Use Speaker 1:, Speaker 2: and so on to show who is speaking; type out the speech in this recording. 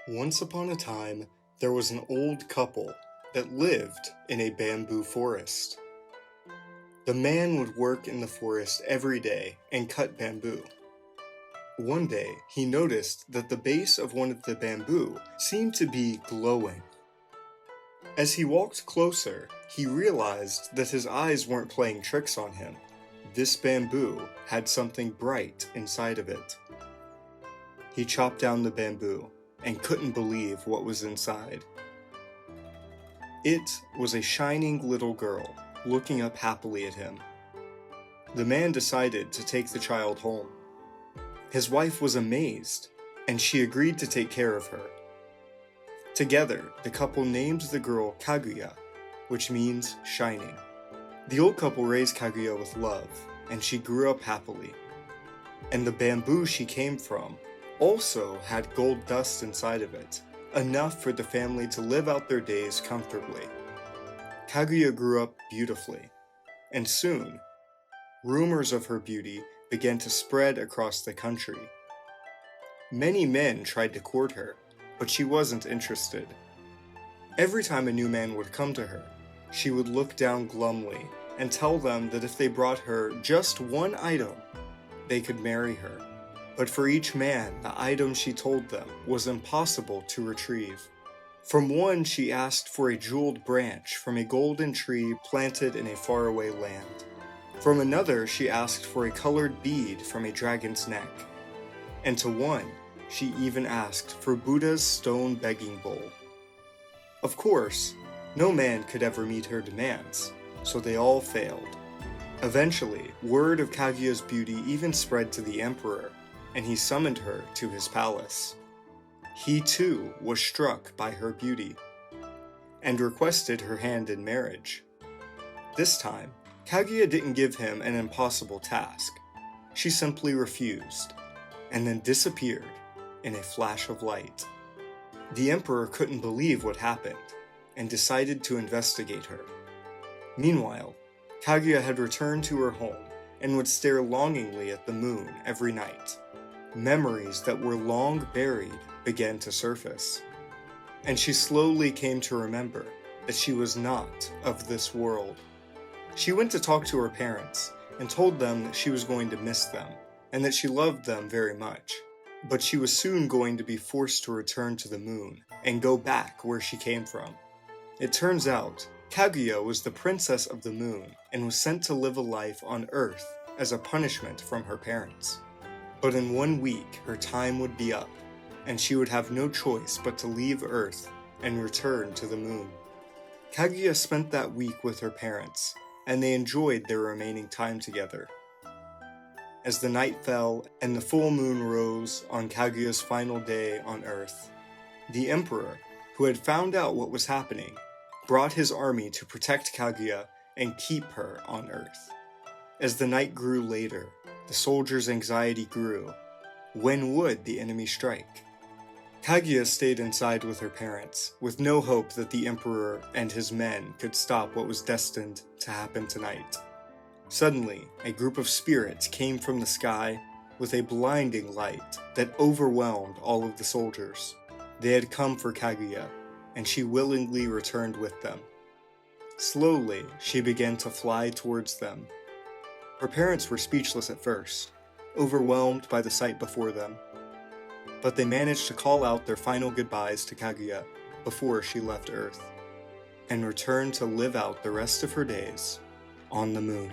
Speaker 1: Once upon a time, there was an old couple that lived in a bamboo forest. The man would work in the forest every day and cut bamboo. One day, he noticed that the base of one of the bamboo seemed to be glowing. As he walked closer, he realized that his eyes weren't playing tricks on him. This bamboo had something bright inside of it. He chopped down the bamboo and couldn't believe what was inside. It was a shining little girl looking up happily at him. The man decided to take the child home. His wife was amazed, and she agreed to take care of her. Together, the couple named the girl Kaguya, which means shining. The old couple raised Kaguya with love, and she grew up happily. And the bamboo she came from also had gold dust inside of it, enough for the family to live out their days comfortably. Kaguya grew up beautifully, and soon, rumors of her beauty began to spread across the country. Many men tried to court her, but she wasn't interested. Every time a new man would come to her, she would look down glumly and tell them that if they brought her just one item, they could marry her. But for each man, the item she told them was impossible to retrieve. From one, she asked for a jeweled branch from a golden tree planted in a faraway land. From another, she asked for a colored bead from a dragon's neck. And to one, she even asked for Buddha's stone begging bowl. Of course, no man could ever meet her demands, so they all failed. Eventually, word of Kaguya's beauty even spread to the emperor, and he summoned her to his palace. He too was struck by her beauty, and requested her hand in marriage. This time, Kaguya didn't give him an impossible task. She simply refused, and then disappeared in a flash of light. The emperor couldn't believe what happened, and decided to investigate her. Meanwhile, Kaguya had returned to her home, and would stare longingly at the moon every night. Memories that were long buried began to surface, and she slowly came to remember that she was not of this world. She went to talk to her parents and told them that she was going to miss them and that she loved them very much, but she was soon going to be forced to return to the moon and go back where she came from. It turns out, Kaguya was the princess of the moon and was sent to live a life on Earth as a punishment from her parents. But in 1 week, her time would be up, and she would have no choice but to leave Earth and return to the moon. Kaguya spent that week with her parents, and they enjoyed their remaining time together. As the night fell and the full moon rose on Kaguya's final day on Earth, the emperor, who had found out what was happening, brought his army to protect Kaguya and keep her on Earth. As the night grew later, the soldiers' anxiety grew. When would the enemy strike? Kaguya stayed inside with her parents, with no hope that the emperor and his men could stop what was destined to happen tonight. Suddenly, a group of spirits came from the sky with a blinding light that overwhelmed all of the soldiers. They had come for Kaguya, and she willingly returned with them. Slowly, she began to fly towards them. Her parents were speechless at first, overwhelmed by the sight before them, but they managed to call out their final goodbyes to Kaguya before she left Earth, and returned to live out the rest of her days on the moon.